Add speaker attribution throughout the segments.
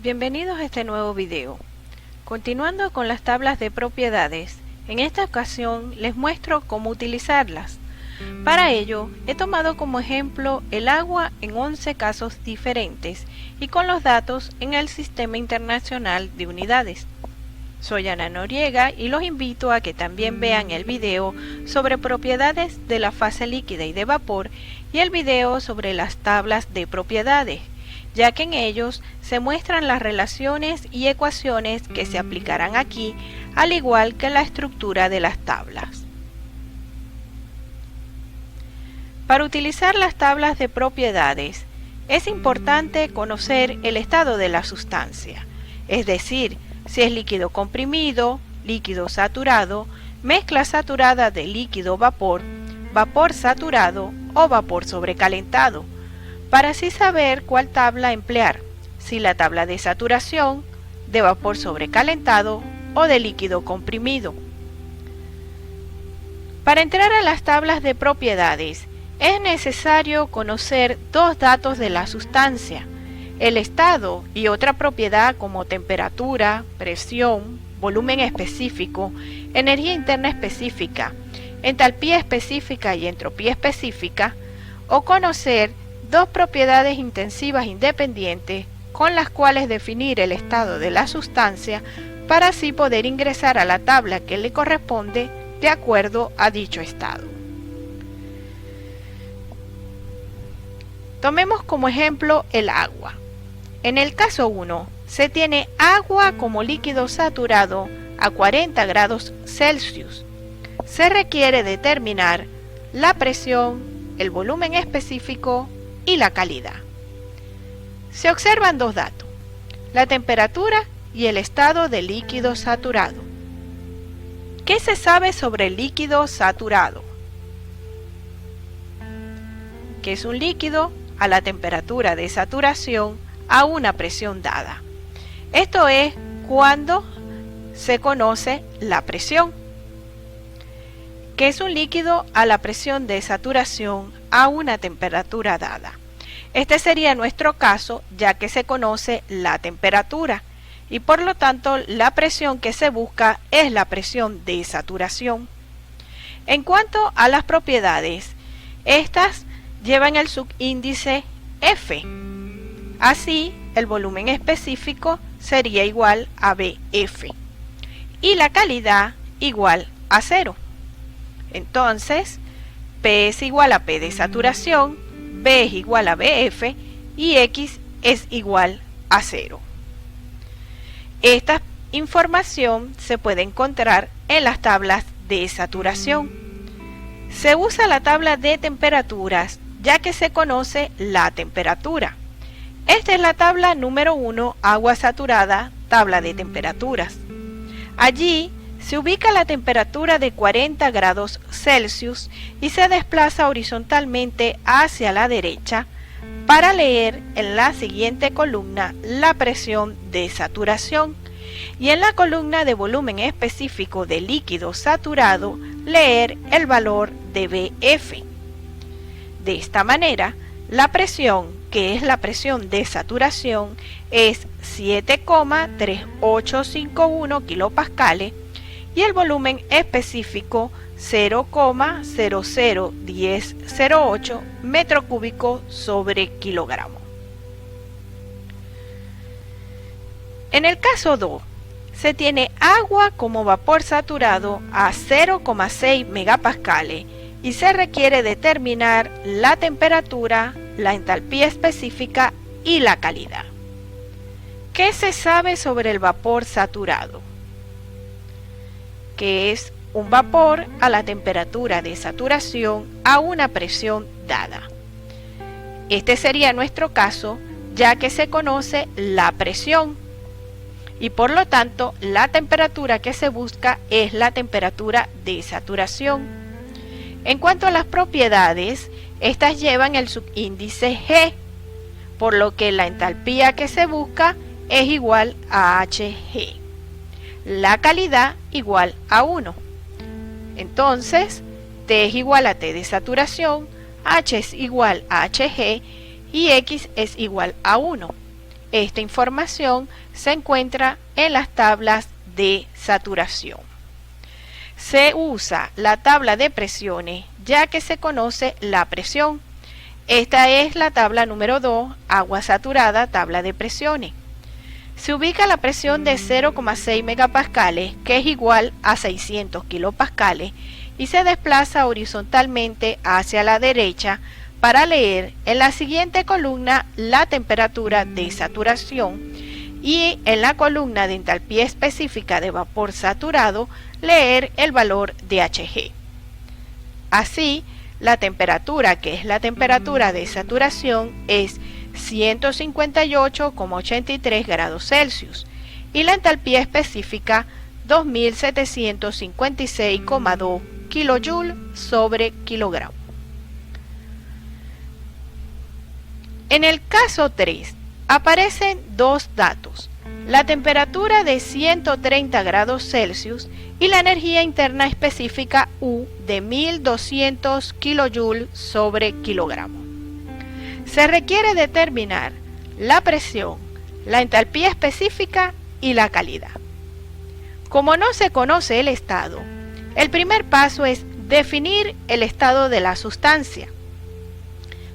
Speaker 1: Bienvenidos a este nuevo video. Continuando con las tablas de propiedades, en esta ocasión les muestro cómo utilizarlas. Para ello, he tomado como ejemplo el agua en 11 casos diferentes y con los datos en el Sistema Internacional de Unidades. Soy Ana Noriega y los invito a que también vean el video sobre propiedades de la fase líquida y de vapor y el video sobre las tablas de propiedades, ya que en ellos se muestran las relaciones y ecuaciones que se aplicarán aquí, al igual que la estructura de las tablas. Para utilizar las tablas de propiedades, es importante conocer el estado de la sustancia, es decir, si es líquido comprimido, líquido saturado, mezcla saturada de líquido-vapor, vapor saturado o vapor sobrecalentado, para así saber cuál tabla emplear, si la tabla de saturación, de vapor sobrecalentado o de líquido comprimido. Para entrar a las tablas de propiedades, es necesario conocer dos datos de la sustancia, el estado y otra propiedad como temperatura, presión, volumen específico, energía interna específica, entalpía específica y entropía específica, o conocer dos propiedades intensivas independientes con las cuales definir el estado de la sustancia para así poder ingresar a la tabla que le corresponde de acuerdo a dicho estado. Tomemos como ejemplo el agua. En el caso 1, se tiene agua como líquido saturado a 40 grados Celsius. Se requiere determinar la presión, el volumen específico y la calidad. Se observan dos datos, la temperatura y el estado del líquido saturado. ¿Qué se sabe sobre el líquido saturado? Que es un líquido a la temperatura de saturación a una presión dada. Esto es cuando se conoce la presión. Que es un líquido a la presión de saturación a una temperatura dada. Este sería nuestro caso, ya que se conoce la temperatura y por lo tanto la presión que se busca es la presión de saturación. En cuanto a las propiedades, estas llevan el subíndice F. Así, el volumen específico sería igual a BF y la calidad igual a 0. Entonces, P es igual a P de saturación, B es igual a BF y X es igual a 0. Esta información se puede encontrar en las tablas de saturación. Se usa la tabla de temperaturas ya que se conoce la temperatura. Esta es la tabla número 1, agua saturada, tabla de temperaturas. Allí se ubica la temperatura de 40 grados Celsius y se desplaza horizontalmente hacia la derecha para leer en la siguiente columna la presión de saturación y en la columna de volumen específico de líquido saturado leer el valor de BF. De esta manera, la presión, que es la presión de saturación, es 7,3851 kilopascales y el volumen específico 0,001008 metro cúbico sobre kilogramo. En el caso 2, se tiene agua como vapor saturado a 0,6 megapascales y se requiere determinar la temperatura, la entalpía específica y la calidad. ¿Qué se sabe sobre el vapor saturado? Que es un vapor a la temperatura de saturación a una presión dada. Este sería nuestro caso, ya que se conoce la presión y por lo tanto la temperatura que se busca es la temperatura de saturación. En cuanto a las propiedades, estas llevan el subíndice G, por lo que la entalpía que se busca es igual a Hg. La calidad igual a 1. Entonces, T es igual a T de saturación, H es igual a Hg y X es igual a 1. Esta información se encuentra en las tablas de saturación. Se usa la tabla de presiones ya que se conoce la presión. Esta es la tabla número 2, agua saturada, tabla de presiones. Se ubica la presión de 0,6 megapascales, que es igual a 600 kilopascales, y se desplaza horizontalmente hacia la derecha para leer en la siguiente columna la temperatura de saturación y en la columna de entalpía específica de vapor saturado leer el valor de Hg. Así, la temperatura, que es la temperatura de saturación, es 158,83 grados Celsius y la entalpía específica 2756,2 kJ sobre kilogramo. En el caso 3 aparecen dos datos: la temperatura de 130 grados Celsius y la energía interna específica U de 1200 kJ sobre kilogramo. Se requiere determinar la presión, la entalpía específica y la calidad. Como no se conoce el estado, el primer paso es definir el estado de la sustancia.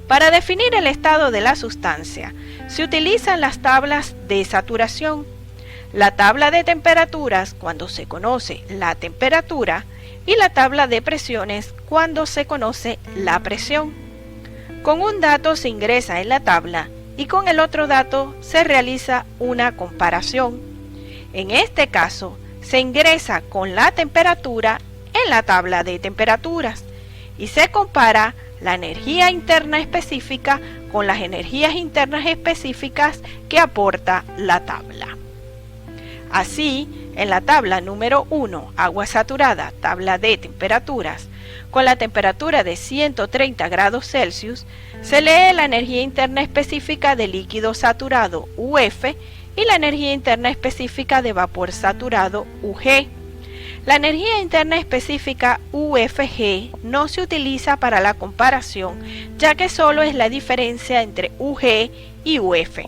Speaker 1: Para definir el estado de la sustancia, se utilizan las tablas de saturación, la tabla de temperaturas cuando se conoce la temperatura y la tabla de presiones cuando se conoce la presión. Con un dato se ingresa en la tabla y con el otro dato se realiza una comparación. En este caso, se ingresa con la temperatura en la tabla de temperaturas y se compara la energía interna específica con las energías internas específicas que aporta la tabla. Así, en la tabla número 1, agua saturada, tabla de temperaturas, con la temperatura de 130 grados Celsius, se lee la energía interna específica de líquido saturado, UF, y la energía interna específica de vapor saturado, UG. La energía interna específica UFG no se utiliza para la comparación, ya que solo es la diferencia entre UG y UF.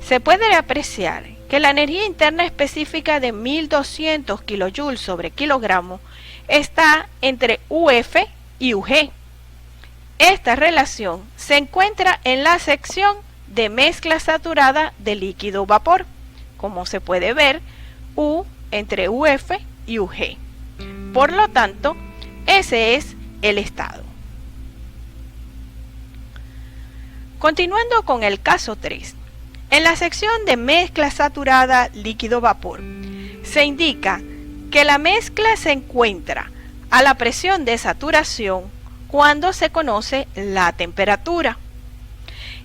Speaker 1: Se puede apreciar que la energía interna específica de 1200 kJ sobre kilogramo está entre UF y UG. Esta relación se encuentra en la sección de mezcla saturada de líquido-vapor. Como se puede ver, U entre UF y UG. Por lo tanto, ese es el estado. Continuando con el caso 3, en la sección de mezcla saturada líquido-vapor, se indica que la mezcla se encuentra a la presión de saturación cuando se conoce la temperatura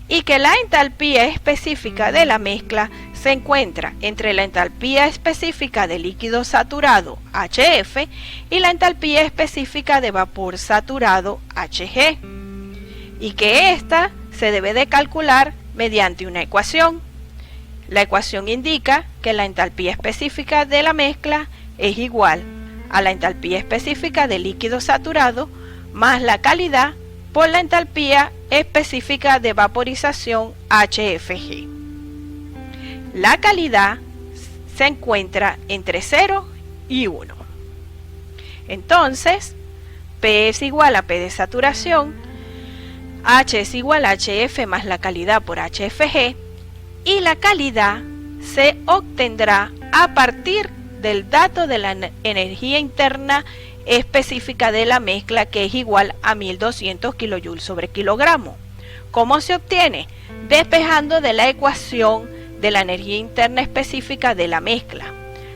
Speaker 1: y que la entalpía específica de la mezcla se encuentra entre la entalpía específica de líquido saturado HF y la entalpía específica de vapor saturado HG, y que ésta se debe de calcular mediante una ecuación. La ecuación indica que la entalpía específica de la mezcla es igual a la entalpía específica de líquido saturado más la calidad por la entalpía específica de vaporización HFG. La calidad se encuentra entre 0 y 1. Entonces, P es igual a P de saturación, H es igual a HF más la calidad por HFG, y la calidad se obtendrá a partir del dato de la energía interna específica de la mezcla, que es igual a 1200 kJ sobre kilogramo. ¿Cómo se obtiene? Despejando de la ecuación de la energía interna específica de la mezcla.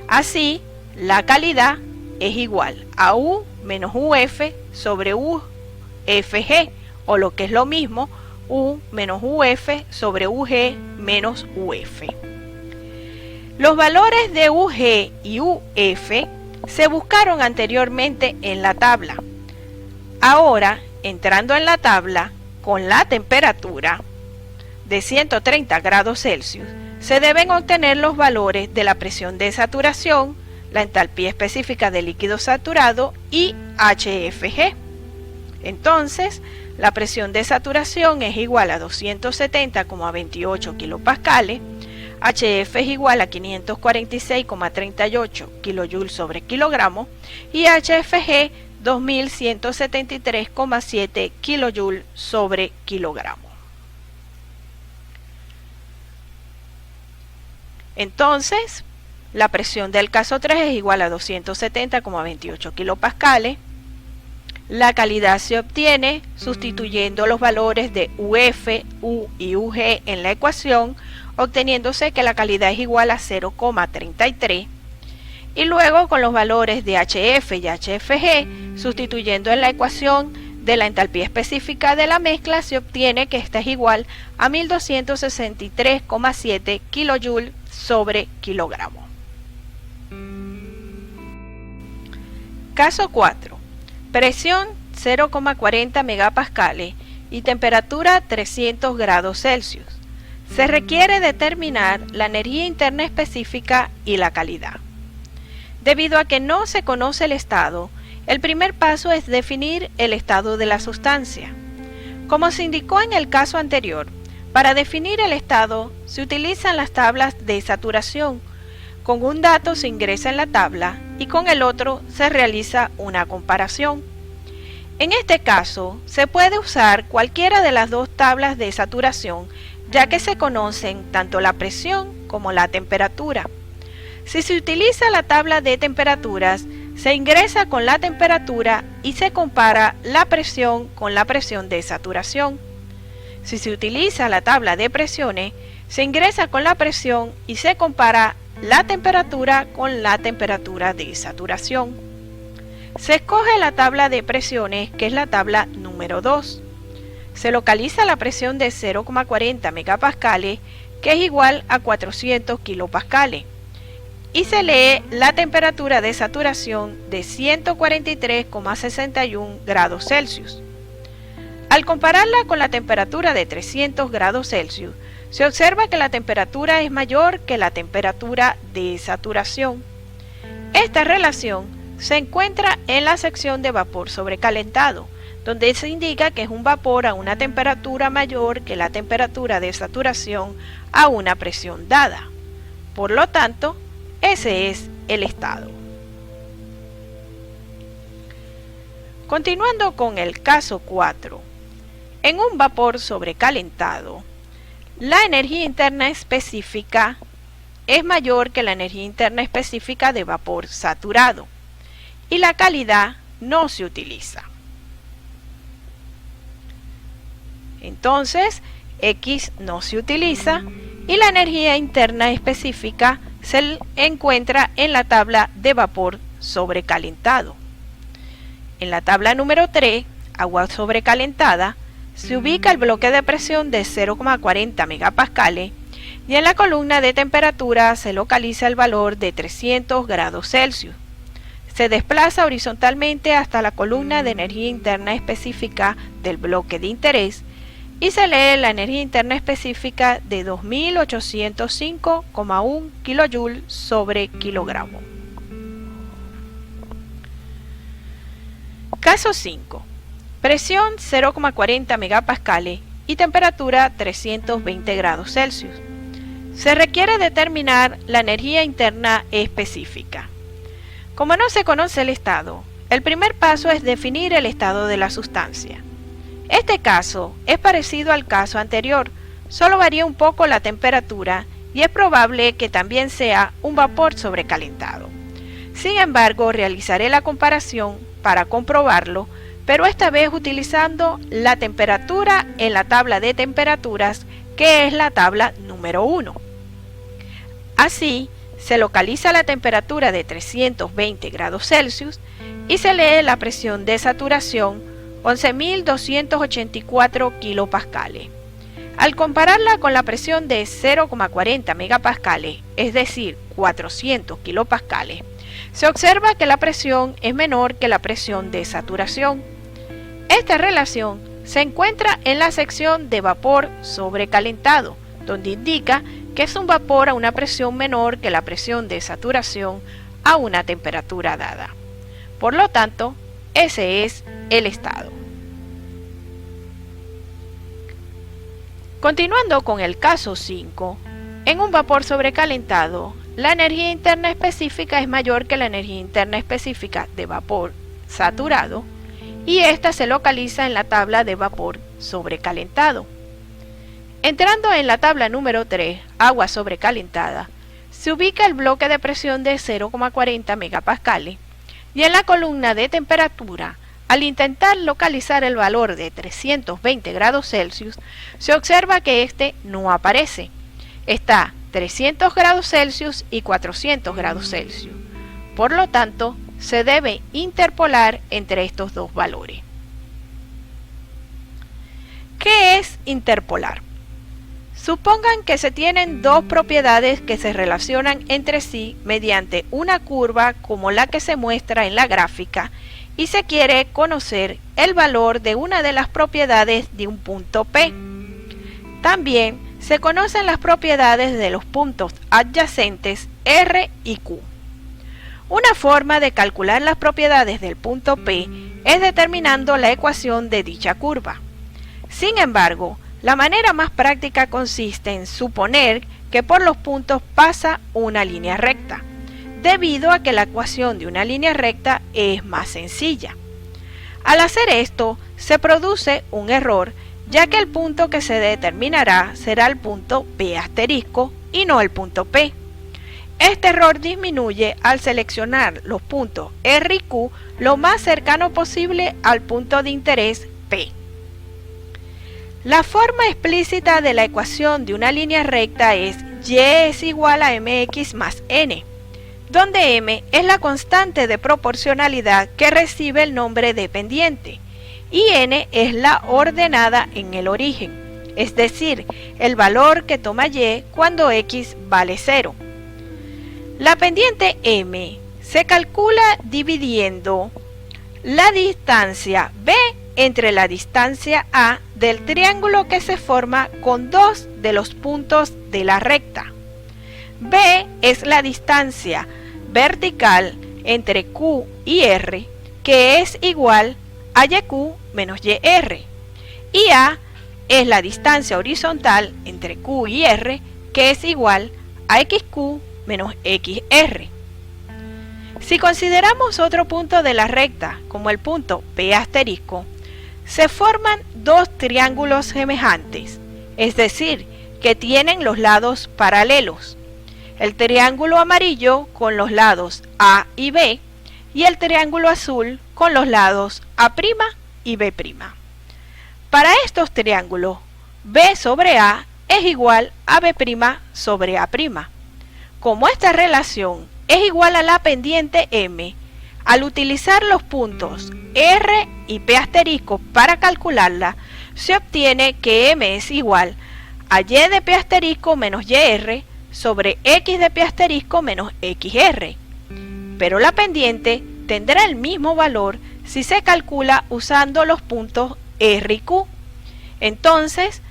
Speaker 1: Así, la calidad es igual a U menos UF sobre UFG, o lo que es lo mismo, U menos UF sobre UG menos UF. Los valores de UG y UF se buscaron anteriormente en la tabla. Ahora, entrando en la tabla, con la temperatura de 130 grados Celsius, se deben obtener los valores de la presión de saturación, la entalpía específica de líquido saturado y HFG. Entonces, la presión de saturación es igual a 270,28 kilopascales, HF es igual a 546,38 kilojoules sobre kilogramo y HFG 2173,7 kilojoules sobre kilogramo. Entonces, la presión del caso 3 es igual a 270,28 kilopascales. La calidad se obtiene sustituyendo los valores de UF, U y UG en la ecuación, obteniéndose que la calidad es igual a 0,33. Y luego con los valores de HF y HFG, sustituyendo en la ecuación de la entalpía específica de la mezcla, se obtiene que esta es igual a 1263,7 kilojoules sobre kilogramo. Caso 4. Presión 0,40 megapascales y temperatura 300 grados Celsius. Se requiere determinar la energía interna específica y la calidad. Debido a que no se conoce el estado, el primer paso es definir el estado de la sustancia. Como se indicó en el caso anterior, para definir el estado se utilizan las tablas de saturación. Con un dato se ingresa en la tabla y con el otro se realiza una comparación. En este caso, se puede usar cualquiera de las dos tablas de saturación, ya que se conocen tanto la presión como la temperatura. Si se utiliza la tabla de temperaturas, se ingresa con la temperatura y se compara la presión con la presión de saturación. Si se utiliza la tabla de presiones, se ingresa con la presión y se compara la temperatura con la temperatura de saturación. Se escoge la tabla de presiones, que es la tabla número 2. Se localiza la presión de 0,40 megapascales, que es igual a 400 kilopascales. Y se lee la temperatura de saturación de 143,61 grados Celsius. Al compararla con la temperatura de 300 grados Celsius, se observa que la temperatura es mayor que la temperatura de saturación. Esta relación se encuentra en la sección de vapor sobrecalentado, donde se indica que es un vapor a una temperatura mayor que la temperatura de saturación a una presión dada. Por lo tanto, ese es el estado. Continuando con el caso 4. En un vapor sobrecalentado, la energía interna específica es mayor que la energía interna específica de vapor saturado y la calidad no se utiliza. Entonces, X no se utiliza y la energía interna específica se encuentra en la tabla de vapor sobrecalentado. En la tabla número 3, agua sobrecalentada, se ubica el bloque de presión de 0,40 megapascales y en la columna de temperatura se localiza el valor de 300 grados Celsius. Se desplaza horizontalmente hasta la columna de energía interna específica del bloque de interés y se lee la energía interna específica de 2805,1 kilojoules sobre kilogramo. Caso 5. Presión 0,40 megapascales y temperatura 320 grados Celsius. Se requiere determinar la energía interna específica. Como no se conoce el estado, el primer paso es definir el estado de la sustancia. Este caso es parecido al caso anterior, solo varía un poco la temperatura y es probable que también sea un vapor sobrecalentado. Sin embargo, realizaré la comparación para comprobarlo, pero esta vez utilizando la temperatura en la tabla de temperaturas, que es la tabla número 1. Así, se localiza la temperatura de 320 grados Celsius y se lee la presión de saturación 11.284 kilopascales. Al compararla con la presión de 0,40 megapascales, es decir, 400 kilopascales, se observa que la presión es menor que la presión de saturación. Esta relación se encuentra en la sección de vapor sobrecalentado, donde indica que es un vapor a una presión menor que la presión de saturación a una temperatura dada. Por lo tanto, ese es el estado. Continuando con el caso 5, en un vapor sobrecalentado, la energía interna específica es mayor que la energía interna específica de vapor saturado y esta se localiza en la tabla de vapor sobrecalentado. Entrando en la tabla número 3, agua sobrecalentada, se ubica el bloque de presión de 0,40 megapascales y en la columna de temperatura, al intentar localizar el valor de 320 grados Celsius, se observa que este no aparece. Está 300 grados Celsius y 400 grados Celsius. Por lo tanto, se debe interpolar entre estos dos valores. ¿Qué es interpolar? Supongan que se tienen dos propiedades que se relacionan entre sí mediante una curva como la que se muestra en la gráfica y se quiere conocer el valor de una de las propiedades de un punto P. También se conocen las propiedades de los puntos adyacentes R y Q. Una forma de calcular las propiedades del punto P es determinando la ecuación de dicha curva. Sin embargo, la manera más práctica consiste en suponer que por los puntos pasa una línea recta, debido a que la ecuación de una línea recta es más sencilla. Al hacer esto, se produce un error, ya que el punto que se determinará será el punto P asterisco y no el punto P. Este error disminuye al seleccionar los puntos R y Q lo más cercano posible al punto de interés P. La forma explícita de la ecuación de una línea recta es y es igual a mx más n, donde m es la constante de proporcionalidad que recibe el nombre de pendiente y n es la ordenada en el origen, es decir, el valor que toma y cuando x vale 0. La pendiente m se calcula dividiendo la distancia b entre la distancia a del triángulo que se forma con dos de los puntos de la recta. B es la distancia vertical entre Q y R, que es igual a YQ menos YR. Y A es la distancia horizontal entre Q y R, que es igual a XQ menos XR. Si consideramos otro punto de la recta, como el punto P asterisco, se forman dos triángulos semejantes, es decir, que tienen los lados paralelos. El triángulo amarillo con los lados A y B y el triángulo azul con los lados A' y B'. Para estos triángulos, B sobre A es igual a B' sobre A'. Como esta relación es igual a la pendiente M, al utilizar los puntos R y P asterisco para calcularla, se obtiene que M es igual a Y de P asterisco menos YR sobre X de P asterisco menos XR. Pero la pendiente tendrá el mismo valor si se calcula usando los puntos R y Q. Entonces,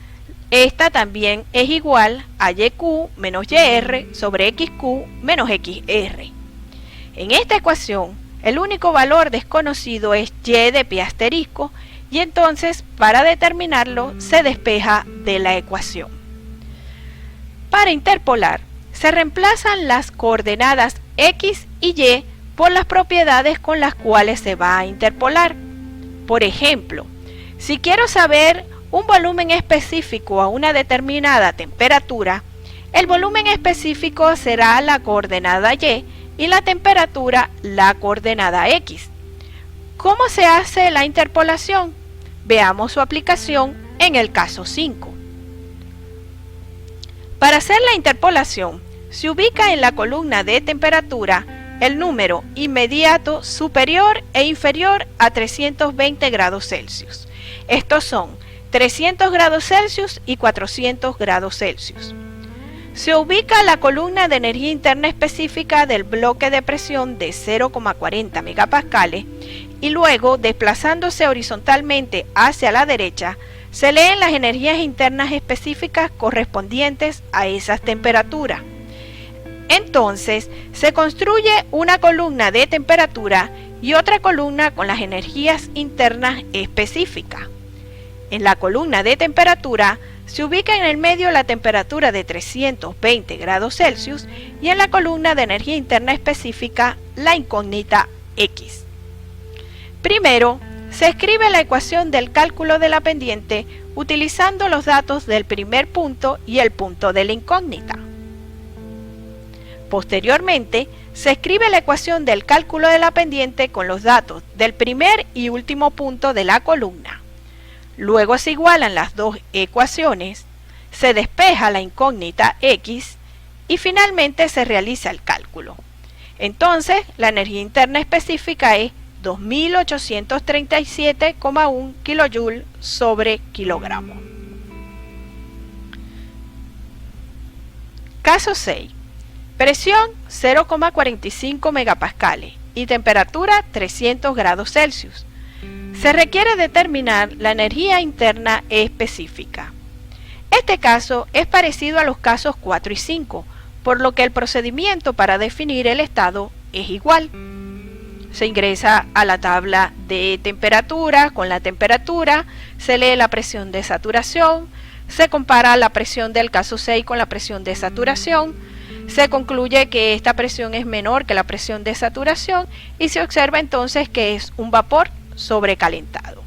Speaker 1: esta también es igual a YQ menos YR sobre XQ menos XR. En esta ecuación, el único valor desconocido es Y de P asterisco y entonces para determinarlo se despeja de la ecuación. Para interpolar, se reemplazan las coordenadas X y Y por las propiedades con las cuales se va a interpolar. Por ejemplo, si quiero saber un volumen específico a una determinada temperatura, el volumen específico será la coordenada Y la temperatura la coordenada X. ¿Cómo se hace la interpolación? Veamos su aplicación en el caso 5. Para hacer la interpolación, se ubica en la columna de temperatura el número inmediato superior e inferior a 320 grados Celsius. Estos son 300 grados Celsius y 400 grados Celsius. Se ubica la columna de energía interna específica del bloque de presión de 0,40 megapascales y luego, desplazándose horizontalmente hacia la derecha, se leen las energías internas específicas correspondientes a esas temperaturas. Entonces, se construye una columna de temperatura y otra columna con las energías internas específicas. En la columna de temperatura Se ubica en el medio la temperatura de 320 grados Celsius y en la columna de energía interna específica la incógnita X. Primero, se escribe la ecuación del cálculo de la pendiente utilizando los datos del primer punto y el punto de la incógnita. Posteriormente, se escribe la ecuación del cálculo de la pendiente con los datos del primer y último punto de la columna. Luego se igualan las dos ecuaciones, se despeja la incógnita X y finalmente se realiza el cálculo. Entonces, la energía interna específica es 2837,1 kJ sobre kilogramo. Caso 6. Presión 0,45 megapascales y temperatura 300 grados Celsius. Se requiere determinar la energía interna específica. Este caso es parecido a los casos 4 y 5, por lo que el procedimiento para definir el estado es igual. Se ingresa a la tabla de temperatura con la temperatura, se lee la presión de saturación, se compara la presión del caso 6 con la presión de saturación, se concluye que esta presión es menor que la presión de saturación y se observa entonces que es un vapor sobrecalentado.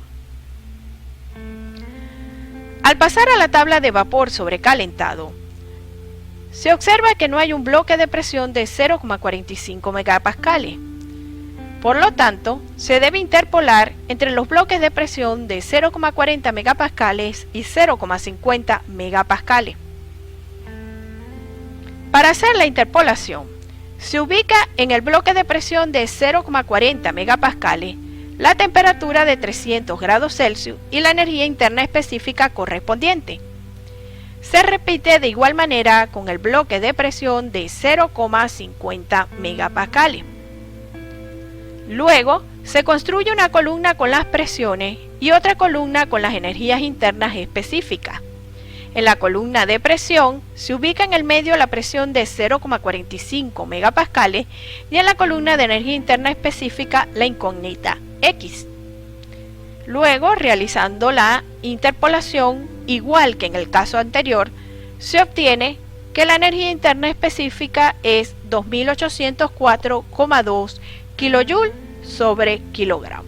Speaker 1: Al pasar a la tabla de vapor sobrecalentado, se observa que no hay un bloque de presión de 0,45 megapascales. Por lo tanto, se debe interpolar entre los bloques de presión de 0,40 megapascales y 0,50 megapascales. Para hacer la interpolación, se ubica en el bloque de presión de 0,40 megapascales la temperatura de 300 grados Celsius y la energía interna específica correspondiente. Se repite de igual manera con el bloque de presión de 0,50 megapascales. Luego, se construye una columna con las presiones y otra columna con las energías internas específicas. En la columna de presión se ubica en el medio la presión de 0,45 megapascales y en la columna de energía interna específica la incógnita X. Luego, realizando la interpolación, igual que en el caso anterior, se obtiene que la energía interna específica es 2804,2 kJ sobre kilogramo.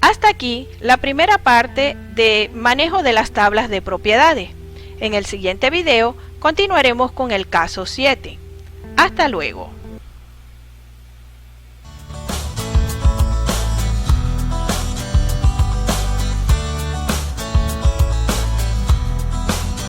Speaker 1: Hasta aquí la primera parte de manejo de las tablas de propiedades. En el siguiente video continuaremos con el caso 7. Hasta luego.